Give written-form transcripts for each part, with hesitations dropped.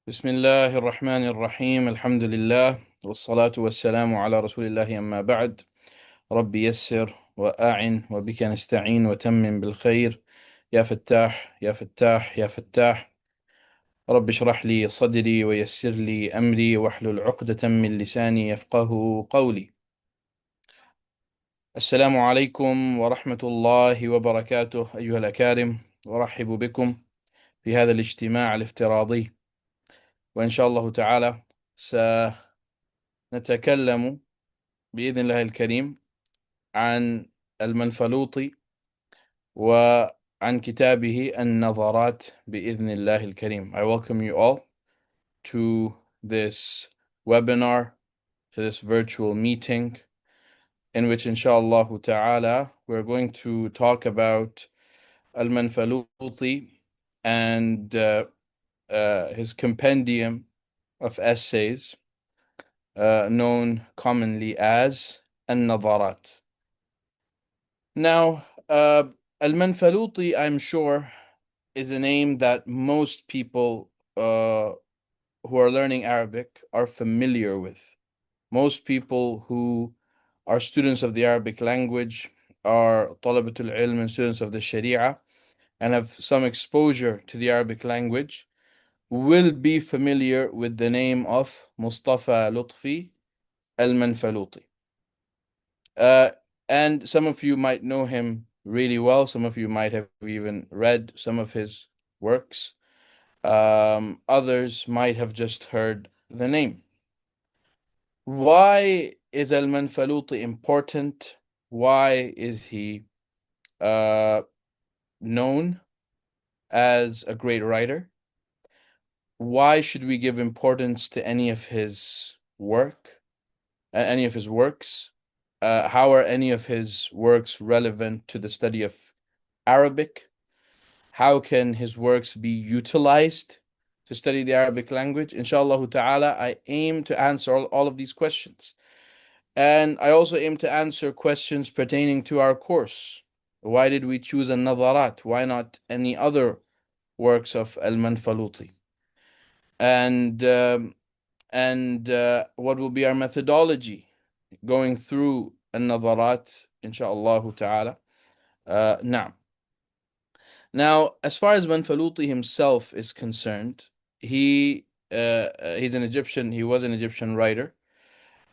بسم الله الرحمن الرحيم الحمد لله والصلاة والسلام على رسول الله أما بعد. رب يسر وأعن وبك نستعين وتمم بالخير. يا فتاح يا فتاح يا فتاح. رب اشرح لي صدري ويسر لي أمري واحلل عقدة من لساني يفقه قولي. السلام عليكم ورحمة الله وبركاته أيها الأكارم، أرحب بكم في هذا الاجتماع الافتراضي، وإن شاء الله تعالى سنتكلم بإذن الله الكريم عن المنفلوطي وعن كتابه النظرات بإذن الله الكريم. I welcome you all to this webinar, to this virtual meeting, in which inshallah ta'ala we're going to talk about al-Manfaluti and his compendium of essays, known commonly as al-Nazarat. Now, al-Manfaluti, I'm sure, is a name that most people who are learning Arabic are familiar with. Most people who are students of the Arabic language, are talabatul ilm and students of the Sharia, and have some exposure to the Arabic language, will be familiar with the name of Mustafa Lutfi al-Manfaluti. Uh, and some of you might know him really well. Some of you might have even read some of his works. Others might have just heard the name. Why is al-Manfaluti important? Why is he known as a great writer? Why should we give importance to any of his works? How are any of his works relevant to the study of Arabic? How can his works be utilized to study the Arabic language? Inshallah ta'ala, I aim to answer all of these questions. And I also aim to answer questions pertaining to our course. Why did we choose al-Nazarat? Why not any other works of al-Manfaluti? And what will be our methodology going through al-Nazarat, inshallah ta'ala. Now, as far as Manfaluti himself is concerned, he's an Egyptian. He was an Egyptian writer,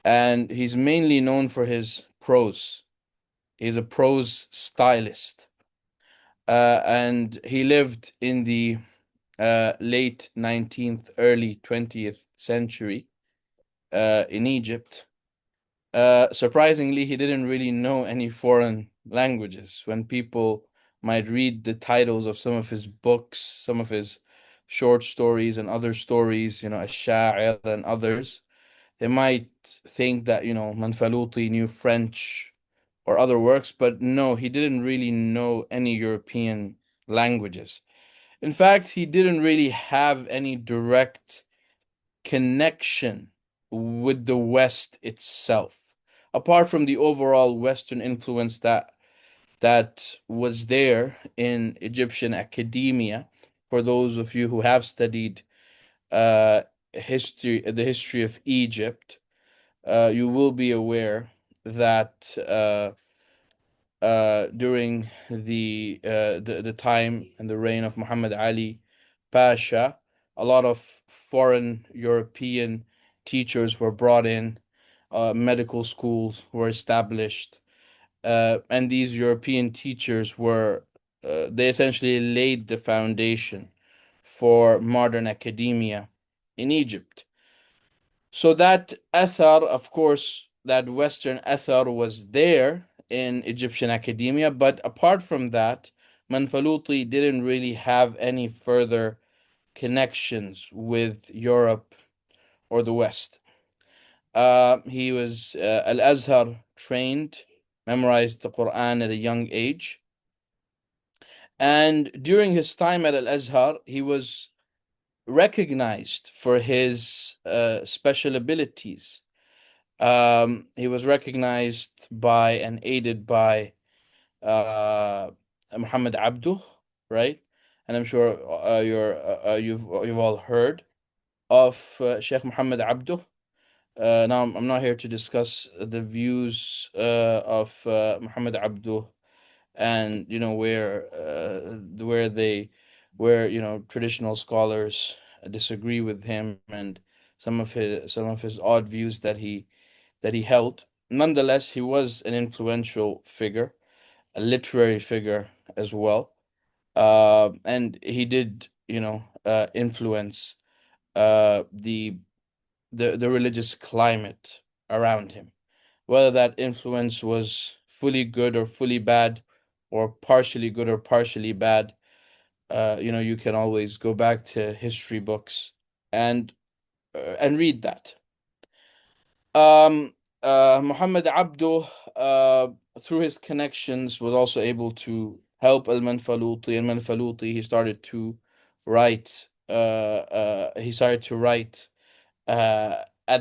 and he's mainly known for his prose. He's a prose stylist, and he lived in the late 19th, early 20th century in Egypt. Surprisingly, he didn't really know any foreign languages. When people might read the titles of some of his books, some of his short stories and other stories, Ash-Sha'ir and others, they might think that, Manfaluti knew French or other works, but no, he didn't really know any European languages. In fact, he didn't really have any direct connection with the West itself, apart from the overall Western influence that was there in Egyptian academia. For those of you who have studied uh, the history of Egypt, you will be aware that during the time and the reign of Muhammad Ali Pasha, a lot of foreign European teachers were brought in, medical schools were established, and these European teachers they essentially laid the foundation for modern academia in Egypt. So that athar, of course, that Western athar was there in Egyptian academia, but apart from that, Manfaluti didn't really have any further connections with Europe or the West. He was al-Azhar trained, memorized the Quran at a young age, and during his time at al-Azhar, he was recognized for his special abilities. He was recognized by and aided by uh, Muhammad Abduh, right? And I'm sure you've all heard of Sheikh Muhammad Abduh. Now, I'm not here to discuss the views of Muhammad Abduh, and where traditional scholars disagree with him, and some of his odd views that he held. Nonetheless, he was an influential figure, a literary figure as well, and he did influence the religious climate around him. Whether that influence was fully good or fully bad, or partially good or partially bad, you can always go back to history books and read that. Um, Muhammad Abduh, through his connections, was also able to help al-Manfaluti. And Manfaluti, he started to write at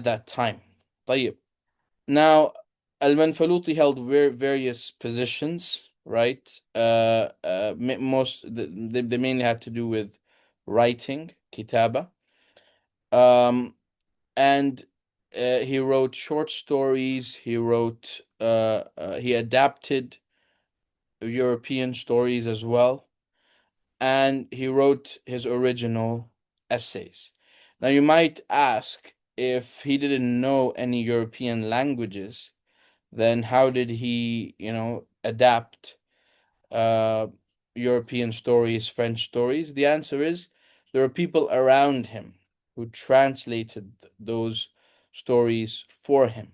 that time. طيب. Now, al-Manfaluti held various positions, right? They mainly had to do with writing, kitaba. Um, and he wrote short stories. He adapted European stories as well, and he wrote his original essays. Now, you might ask, if he didn't know any European languages, then how did he, adapt uh, European stories, French stories? The answer is, there are people around him who translated those stories for him.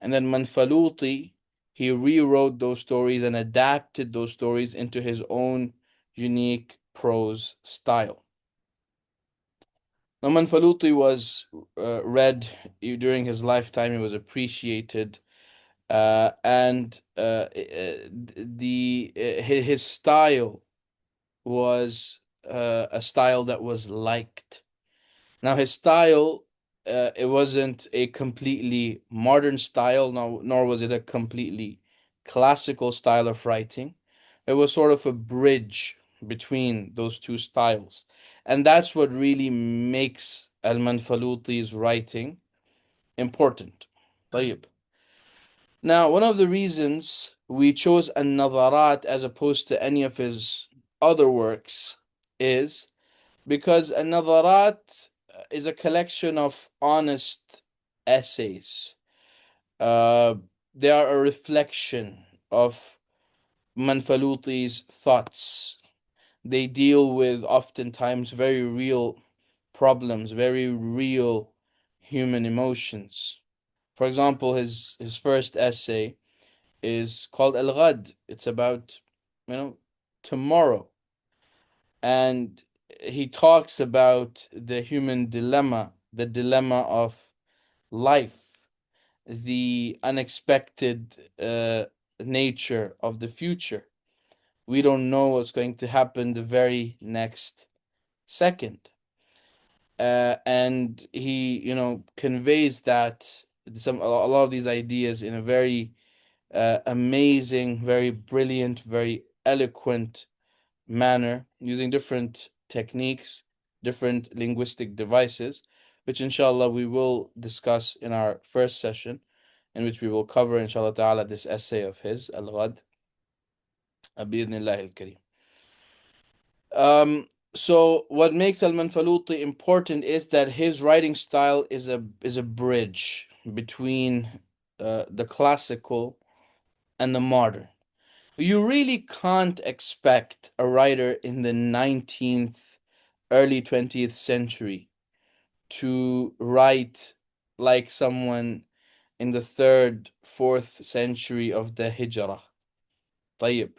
And then Manfaluti, he rewrote those stories and adapted those stories into his own unique prose style. Now, Manfaluti was read during his lifetime. He was appreciated, and his style was a style that was liked. Now, his style, it wasn't a completely modern style, nor was it a completely classical style of writing. It was sort of a bridge between those two styles. And that's what really makes al-Manfaluti's writing important. طيب. Now, one of the reasons we chose al-Nazarat as opposed to any of his other works is because al-Nazarat is a collection of honest essays. Uh, they are a reflection of Manfaluti's thoughts. They deal with oftentimes very real problems, very real human emotions. For example, his first essay is called Al-Ghad. It's about, tomorrow. And he talks about the human dilemma, the dilemma of life, the unexpected nature of the future. We don't know what's going to happen the very next second. And he, conveys that a lot of these ideas in a very amazing, very brilliant, very eloquent manner, using different techniques, different linguistic devices, which inshallah we will discuss in our first session, in which we will cover inshallah ta'ala this essay of his, Al-Ghad, bi'idhnillahi al-kareem. So what makes al-Manfaluti important is that his writing style is a bridge between the classical and the modern. You really can't expect a writer in the 19th, early 20th century to write like someone in the 3rd, 4th century of the Hijrah, طيب,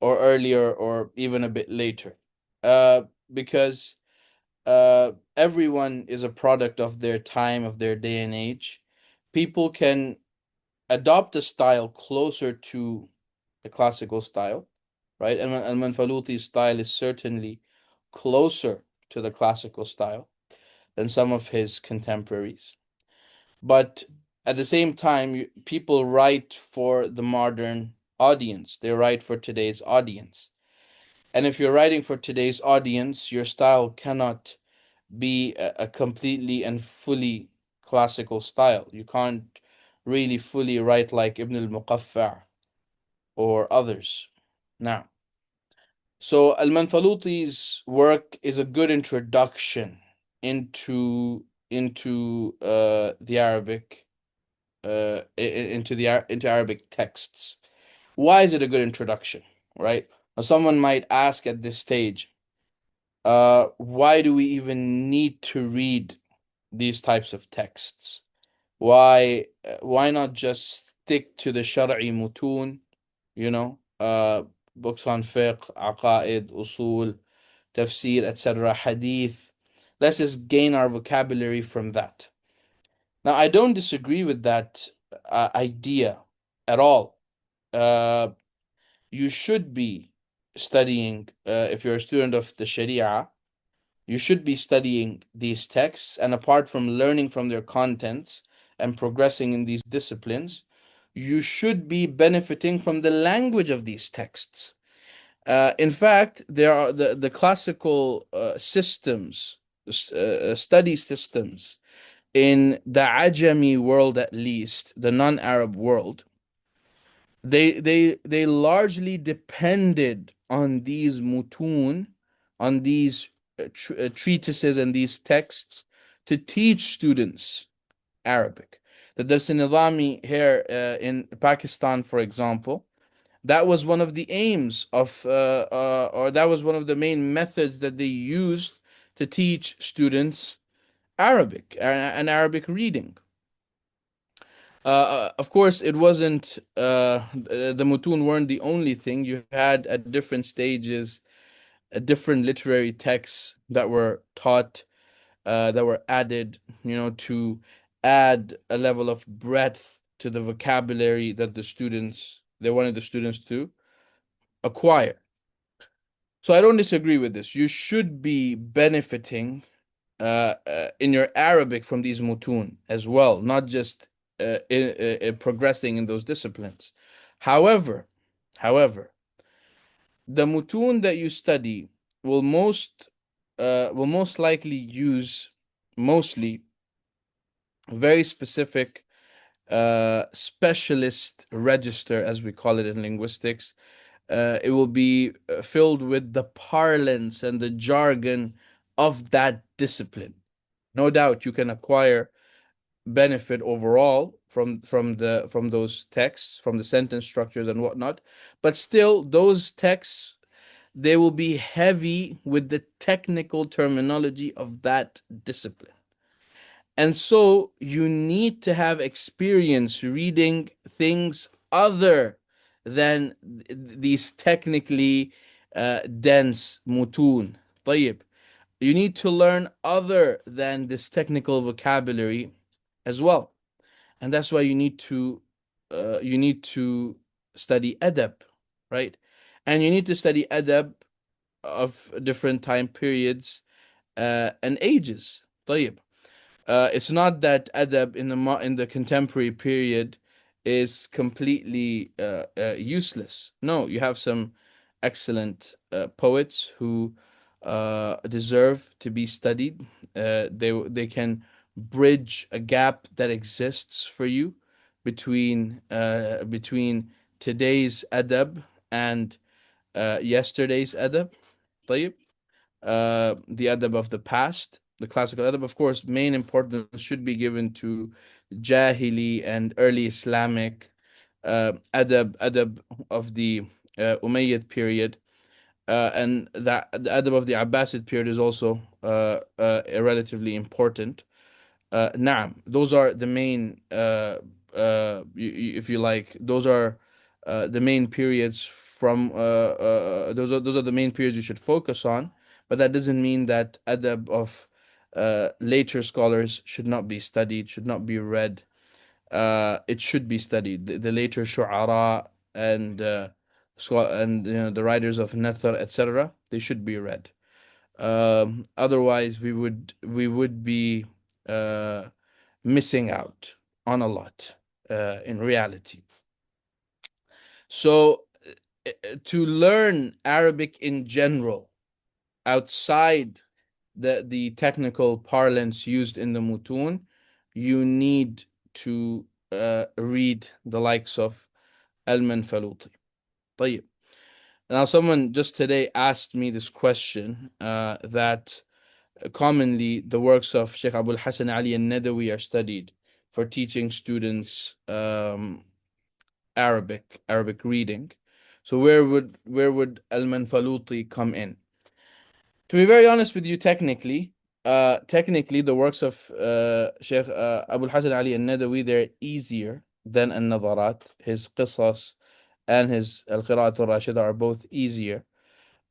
or earlier, or even a bit later. Because everyone is a product of their time, of their day and age. People can adopt a style closer to the classical style, right? And Al-Manfaluti's style is certainly closer to the classical style than some of his contemporaries. But at the same time, people write for the modern audience. They write for today's audience. And if you're writing for today's audience, your style cannot be a completely and fully classical style. You can't really fully write like Ibn al-Muqaffa' or others. Now, so al-Manfaluti's work is a good introduction into the Arabic into Arabic texts. Why is it a good introduction, right? Now, someone might ask at this stage, why do we even need to read these types of texts? Why not just stick to the Shar'i mutun, you know, books on fiqh, aqaid, usul, tafsir, etc., hadith. Let's just gain our vocabulary from that. Now, I don't disagree with that idea at all. Uh, you should be studying, if you're a student of the Sharia, you should be studying these texts, and apart from learning from their contents and progressing in these disciplines, you should be benefiting from the language of these texts. In fact, there are the classical systems, study systems in the Ajami world, at least the non-Arab world. They largely depended on these mutun, on these treatises and these texts to teach students Arabic. The Dars Nizami here in Pakistan, for example, that was one of the aims of, or that was one of the main methods that they used to teach students Arabic and Arabic reading. Of course, it wasn't, the mutun weren't the only thing. You had at different stages, different literary texts that were taught, that were added, to add a level of breadth to the vocabulary that they wanted the students to acquire. So I don't disagree with this. You should be benefiting in your Arabic from these mutun as well, not just progressing in those disciplines. However, however, the mutun that you study will most likely use mostly very specific specialist register, as we call it in linguistics. It will be filled with the parlance and the jargon of that discipline. No doubt you can acquire benefit overall from those texts, from the sentence structures and whatnot, but still those texts, they will be heavy with the technical terminology of that discipline. And so you need to have experience reading things other than these technically dense mutun. طيب. You need to learn other than this technical vocabulary as well. And that's why you need to study adab, right? And you need to study adab of different time periods and ages. طيب. It's not that adab in the contemporary period is completely useless. No, you have some excellent poets who deserve to be studied. They can bridge a gap that exists for you between today's adab and yesterday's adab. طيب. The adab of the past, the classical adab. Of course, main importance should be given to Jahili and early Islamic adab of the Umayyad period, and that the adab of the Abbasid period is also relatively important. Naam, those are the main, if you like, those are the main periods those are the main periods you should focus on. But that doesn't mean that adab of later scholars should not be studied, should not be read. It should be studied. The later shu'ara and the writers of Nathar, etc., they should be read. Otherwise, we would be uh, missing out on a lot in reality. So, to learn Arabic in general outside the technical parlance used in the mutun, you need to read the likes of al-Manfaluti. طيب. Now, someone just today asked me this question that commonly the works of Sheikh Abul Hassan Ali al-Nadawi are studied for teaching students Arabic reading. So where would al-Manfaluti come in? To be very honest with you, technically the works of Sheikh Abul Hassan Ali al-Nadawi, they're easier than al-Nazarat. His qisas and his al-Qira'at al-Rashida are both easier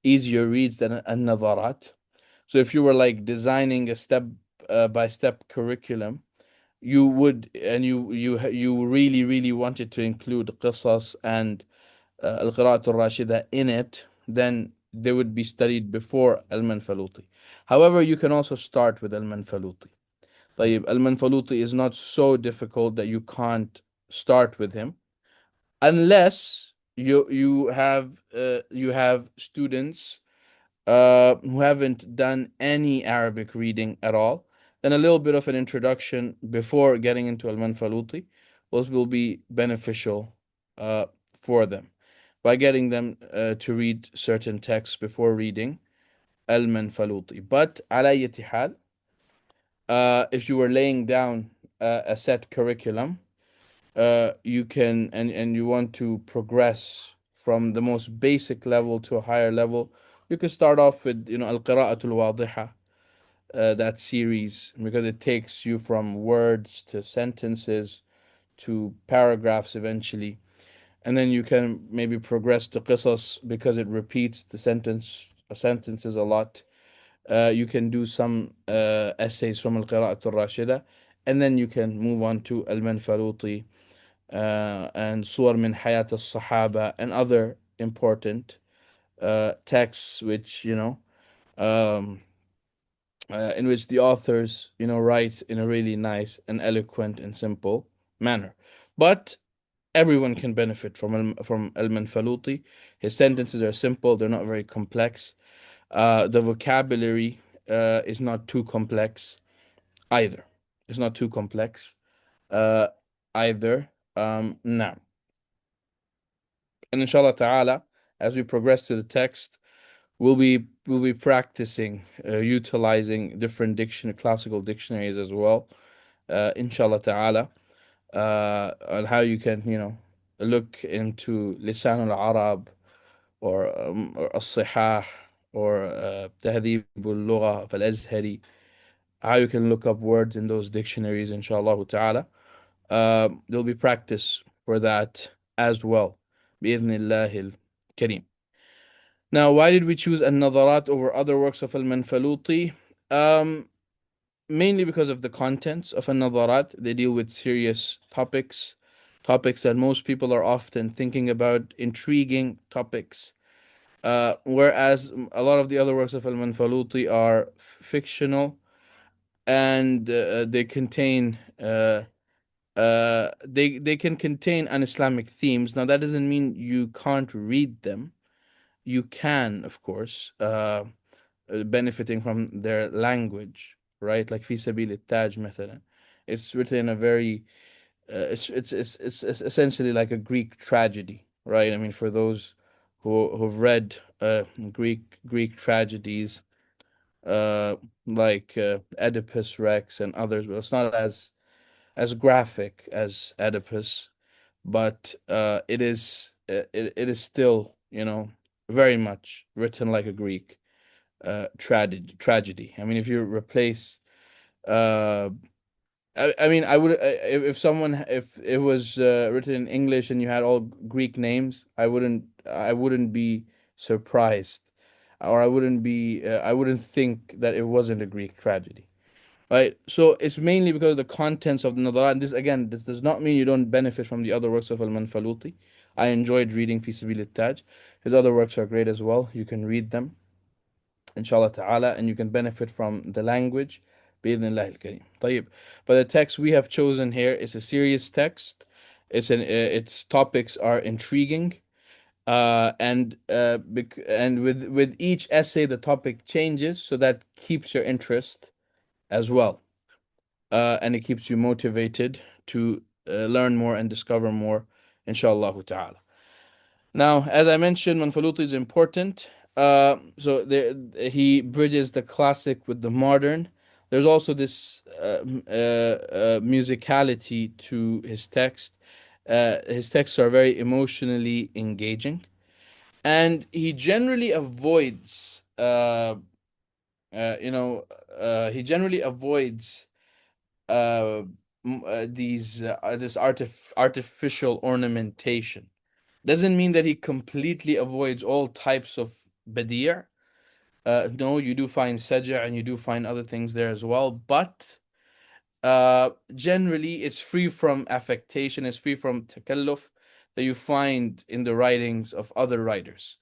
reads than al-Nazarat. So if you were like designing a step by step curriculum, you would, and you really wanted to include qisas and al-Qira'at al-Rashida in it, then they would be studied before al-Manfaluti. However, you can also start with al-Manfaluti. طيب, al-Manfaluti is not so difficult that you can't start with him, unless you have students who haven't done any Arabic reading at all. Then a little bit of an introduction before getting into al-Manfaluti will be beneficial for them, by getting them to read certain texts before reading al-Manfaluti. But على أي حال, if you were laying down a set curriculum, you can, and you want to progress from the most basic level to a higher level, you can start off with al-Qira'atul Wadiha, that series, because it takes you from words to sentences to paragraphs eventually, and then you can maybe progress to qisas because it repeats the sentences a lot. You can do some essays from al-Qira'at al-Rashida, and then you can move on to al-Manfaluti and Suwar min Hayat al-Sahaba and other important texts, which um, in which the authors write in a really nice and eloquent and simple manner. But everyone can benefit from al-Manfaluti. His sentences are simple; they're not very complex. The vocabulary is not too complex either. It's not too complex uh, either. Now, and inshallah ta'ala, as we progress through the text, we'll be practicing utilizing different classical dictionaries as well, inshallah ta'ala, on how you can look into Lisan al-Arab, or al-Sihah, or Tahdhib al-Lugha of al-Azhari, how you can look up words in those dictionaries, inshallah ta'ala. There'll be practice for that as well, بإذن Kareem. Now, why did we choose An-Nadarat over other works of Al-Manfaluti? Um, Mainly because of the contents of An-Nadarat. They deal with serious topics that most people are often thinking about, intriguing topics. Whereas a lot of the other works of Al-Manfaluti are fictional, and they can contain un-Islamic themes. Now, that doesn't mean you can't read them. You can, of course, benefiting from their language, right? Like Fi Sabil Taj مثلا. It's written in a very, it's essentially like a Greek tragedy, right? I mean, for those who've read Greek tragedies, uh, like Oedipus Rex and others, but it's not as graphic as Oedipus, but it is still, very much written like a Greek tragedy. I mean, if you replace, uh, I mean, I would, if it was written in English and you had all Greek names, I wouldn't be surprised, or I wouldn't think that it wasn't a Greek tragedy. Right, so it's mainly because of the contents of the Nadara. And this does not mean you don't benefit from the other works of Al-Manfaluti. I enjoyed reading Fi Sabil Taj. His other works are great as well. You can read them, inshallah ta'ala, and you can benefit from the language, bi'idhnillah al-kareem. طيب. But the text we have chosen here is a serious text. Its topics are intriguing, And with each essay, the topic changes, so that keeps your interest as well, and it keeps you motivated to learn more and discover more, inshallah ta'ala. Now, as I mentioned, Manfaluti is important. So there, he bridges the classic with the modern. There's also this musicality to his text. His texts are very emotionally engaging, and he generally avoids, you know, he generally avoids uh, these this artificial ornamentation. Doesn't mean that he completely avoids all types of badir'. No, you do find saj'a and you do find other things there as well, but generally it's free from affectation, it's free from takalluf that you find in the writings of other writers.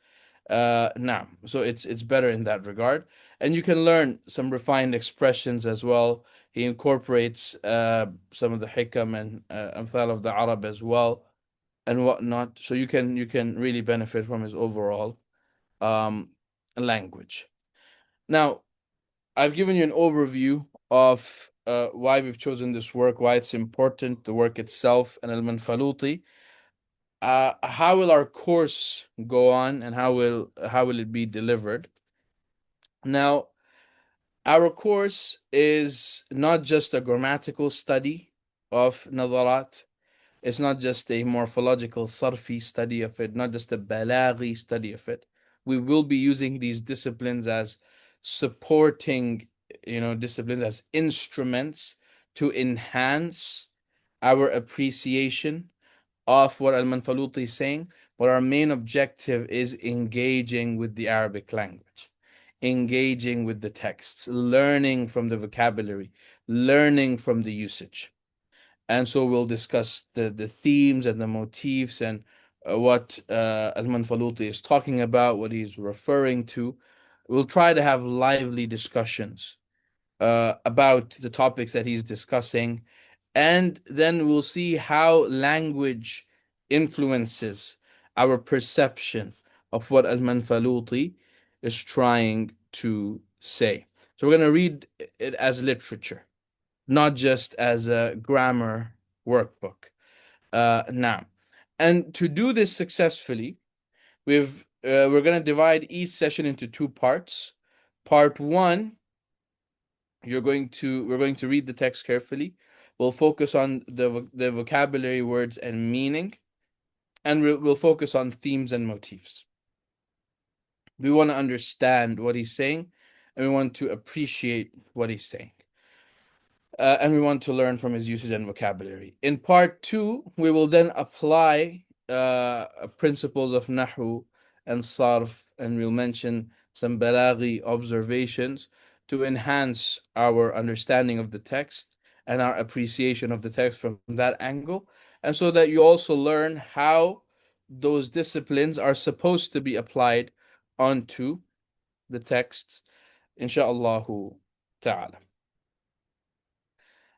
Now, so it's better in that regard, and you can learn some refined expressions as well. He incorporates some of the hikam and amthal of the Arab as well and whatnot. So you can really benefit from his overall um, language. Now, I've given you an overview of why we've chosen this work, why it's important, the work itself, and al-Manfaluti. How will our course go on, and how will it be delivered? Now, our course is not just a grammatical study of Nazarat. It's not just a morphological sarfi study of it, not just a balaghi study of it. We will be using these disciplines as supporting, disciplines as instruments to enhance our appreciation of what Al-Manfaluti is saying. But our main objective is engaging with the Arabic language, engaging with the texts, learning from the vocabulary, learning from the usage. And so we'll discuss the themes and the motifs and what Al-Manfaluti is talking about, what he's referring to. We'll try to have lively discussions about the topics that he's discussing, and then we'll see how language influences our perception of what Al-Manfaluti is trying to say. So we're going to read it as literature, not just as a grammar workbook. Now, and to do this successfully, we're going to divide each session into two parts. Part one, we're going to read the text carefully. We'll focus on the vocabulary, words, and meaning, and we'll focus on themes and motifs. We want to understand what he's saying, and we want to appreciate what he's saying. And we want to learn from his usage and vocabulary. In part two, we will then apply principles of Nahu and Sarf, and we'll mention some Balaghi observations to enhance our understanding of the text and our appreciation of the text from that angle. And so that you also learn how those disciplines are supposed to be applied onto the texts, insha'Allah ta'ala.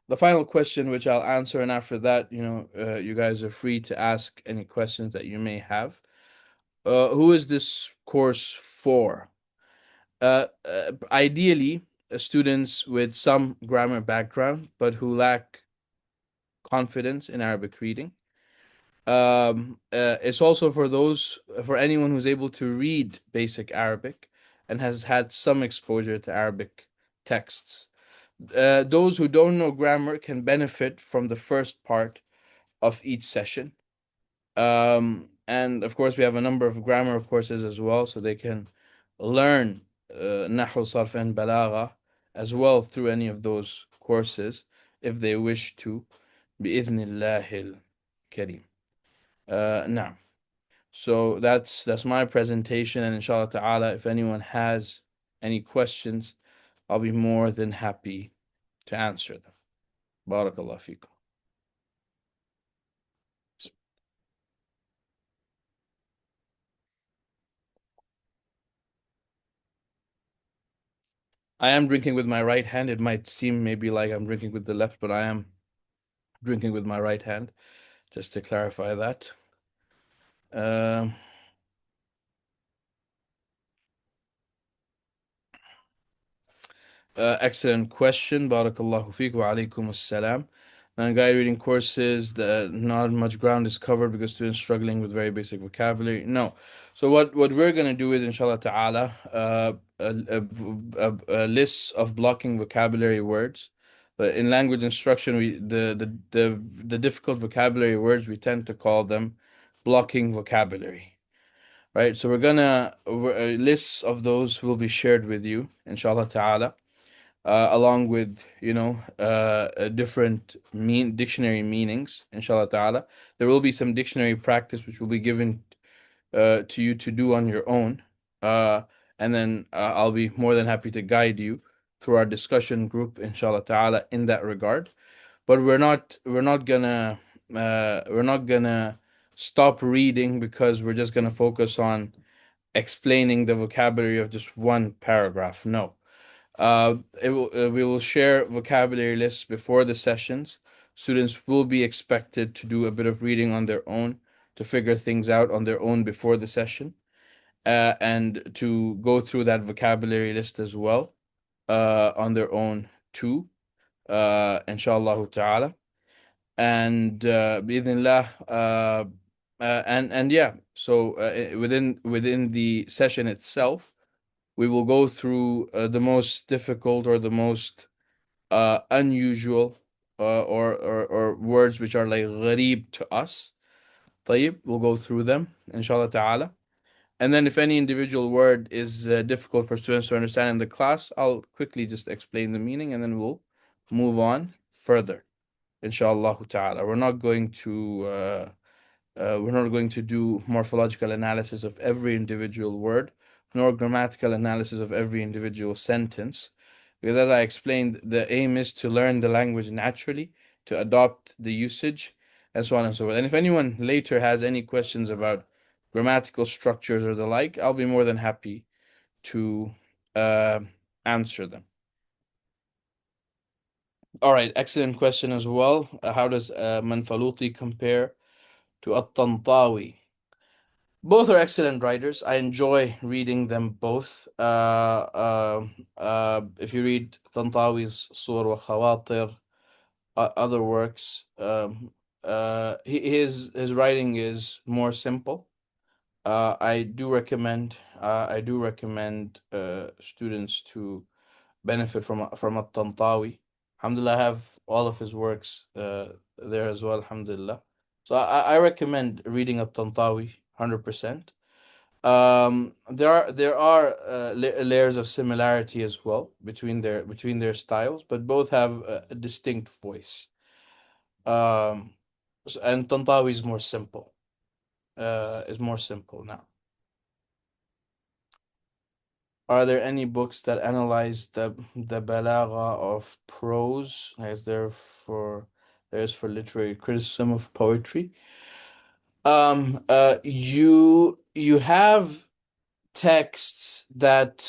The final question, which I'll answer, and after that, you guys are free to ask any questions that you may have. Who is this course for? Ideally, students with some grammar background, but who lack confidence in Arabic reading. It's also for anyone who's able to read basic Arabic and has had some exposure to Arabic texts. Those who don't know grammar can benefit from the first part of each session. And of course, we have a number of grammar courses as well, so they can learn Nahu, Sarf, and Balagha as well through any of those courses if they wish to. بإذن الله الكريم. Now, so that's my presentation, and inshallah ta'ala, if anyone has any questions, I'll be more than happy to answer them. Barakallah fikum. I am drinking with my right hand. It might seem maybe like I'm drinking with the left, but I am drinking with my right hand, just to clarify that. Um, Excellent question. Barakallahu feek wa alaikum assalam. And guide reading courses, not much ground is covered because students struggling with very basic vocabulary. No. So what we're gonna do is, inshallah ta'ala, a list of blocking vocabulary words. But in language instruction, the difficult vocabulary words we tend to call them blocking vocabulary. Right? So lists of those will be shared with you, inshallah ta'ala, along with different dictionary meanings, inshallah ta'ala. There will be some dictionary practice which will be given to you to do on your own, uh, and then I'll be more than happy to guide you through our discussion group, inshallah ta'ala, in that regard. But we're not gonna stop reading because we're just gonna focus on explaining the vocabulary of just one paragraph. No. We will share vocabulary lists before the sessions. Students will be expected to do a bit of reading on their own, to figure things out on their own before the session, and to go through that vocabulary list as well, on their own too, inshallah ta'ala. And بإذن and yeah, so within the session itself, we will go through the most difficult or the most unusual or words which are like gharib to us. طيب, we'll go through them, inshallah ta'ala. And then if any individual word is difficult for students to understand in the class, I'll quickly just explain the meaning and then we'll move on further, inshallah ta'ala. We're not going to do morphological analysis of every individual word, nor grammatical analysis of every individual sentence. Because as I explained, the aim is to learn the language naturally, to adopt the usage, and so on and so forth. And if anyone later has any questions about grammatical structures or the like, I'll be more than happy to uh, answer them. All right, excellent question as well. How does Manfaluti compare to At-Tantawi? Both are excellent writers. I enjoy reading them both. If you read Tantawi's Sur wa Khawatir, other works, his writing is more simple. I do recommend students to benefit from At-Tantawi. Alhamdulillah, I have all of his works there as well, alhamdulillah. So I recommend reading At-Tantawi 100%. There are layers of similarity as well between their styles, but both have a distinct voice. And Tantawi is more simple. Is more simple now. Are there any books that analyze the balagha of prose? There's for literary criticism of poetry. You have texts that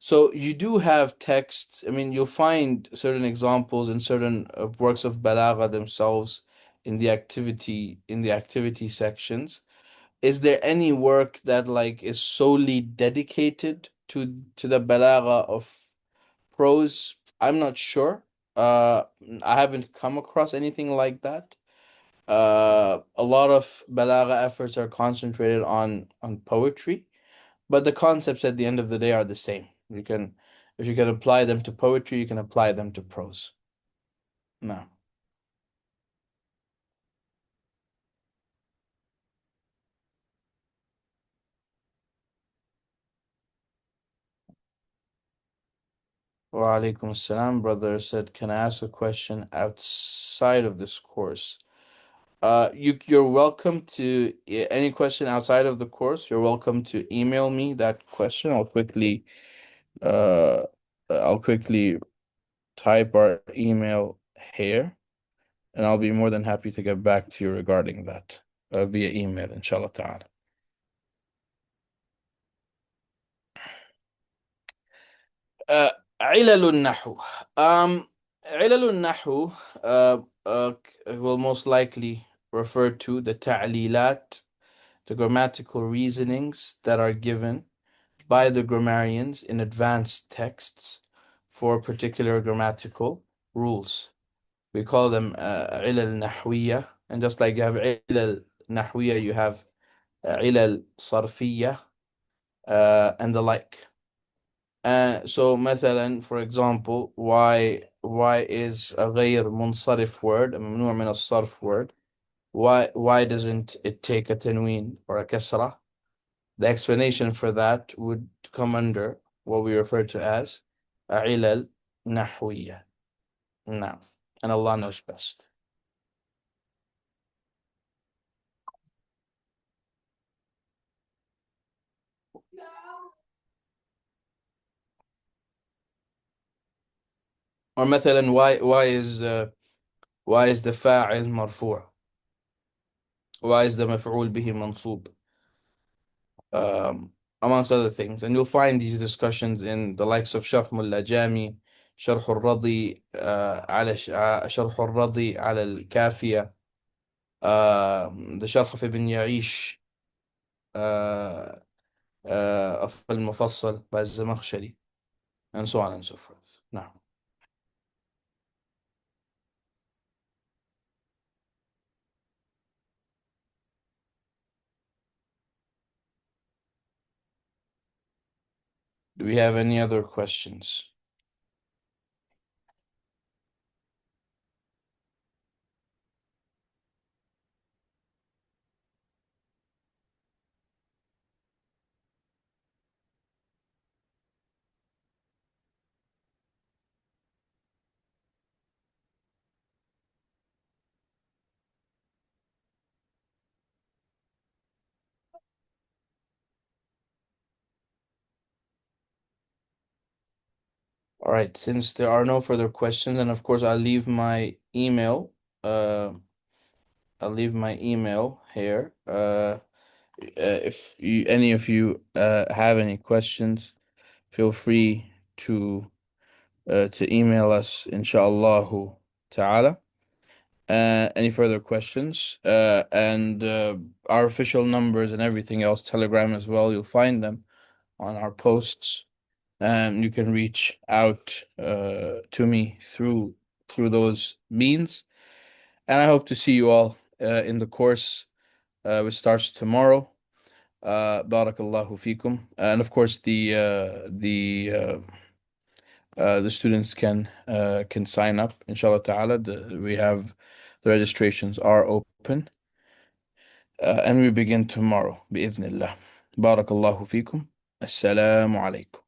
so you do have texts. I mean, you'll find certain examples in certain works of balagha themselves in the activity sections. Is there any work that like is solely dedicated to the balagha of prose? I'm not sure. I haven't come across anything like that. A lot of balagha efforts are concentrated on poetry, but the concepts at the end of the day are the same. If you can apply them to poetry, you can apply them to prose. No. Wa alaikum assalam, brother said, can I ask a question outside of this course? You're welcome to any question outside of the course. You're welcome to email me that question. Uh, I'll quickly type our email here, and I'll be more than happy to get back to you regarding that via email, inshallah ta'ala. علل النحو. علل النحو will most likely refer to the ta'lilat, the grammatical reasonings that are given by the grammarians in advanced texts for particular grammatical rules. We call them علل نحوية. And just like you have علل نحوية, you have علل صرفية and the like. So مثلا, for example, why is a غير منصرف word, a ممنوع من الصرف word, why doesn't it take a tanween or a kasra? The explanation for that would come under what we refer to as علل نحوية. Now, and Allah knows best. Or مثلا, why is the فاعل مرفوع? Why is the مفعول به منصوب? Um, amongst other things. And you'll find these discussions in the likes of شرح ملا جامي, شرح الرضي على شرح الرضي على الكافية, the شرح في ابن يعيش, uh, المفصل by الزمخشري, and so on and so forth. Now, do we have any other questions? All right, since there are no further questions, and of course uh, I'll leave my email here. If any of you have any questions, feel free to email us, inshallah ta'ala. Any further questions? And our official numbers and everything else, Telegram as well, you'll find them on our posts. And you can reach out to me through those means. And I hope to see you all in the course which starts tomorrow. Barakallahu fikum. And of course, the students can sign up, inshallah ta'ala. We have the registrations are open. And we begin tomorrow, بإذن الله. Barakallahu fikum. Assalamu alaikum.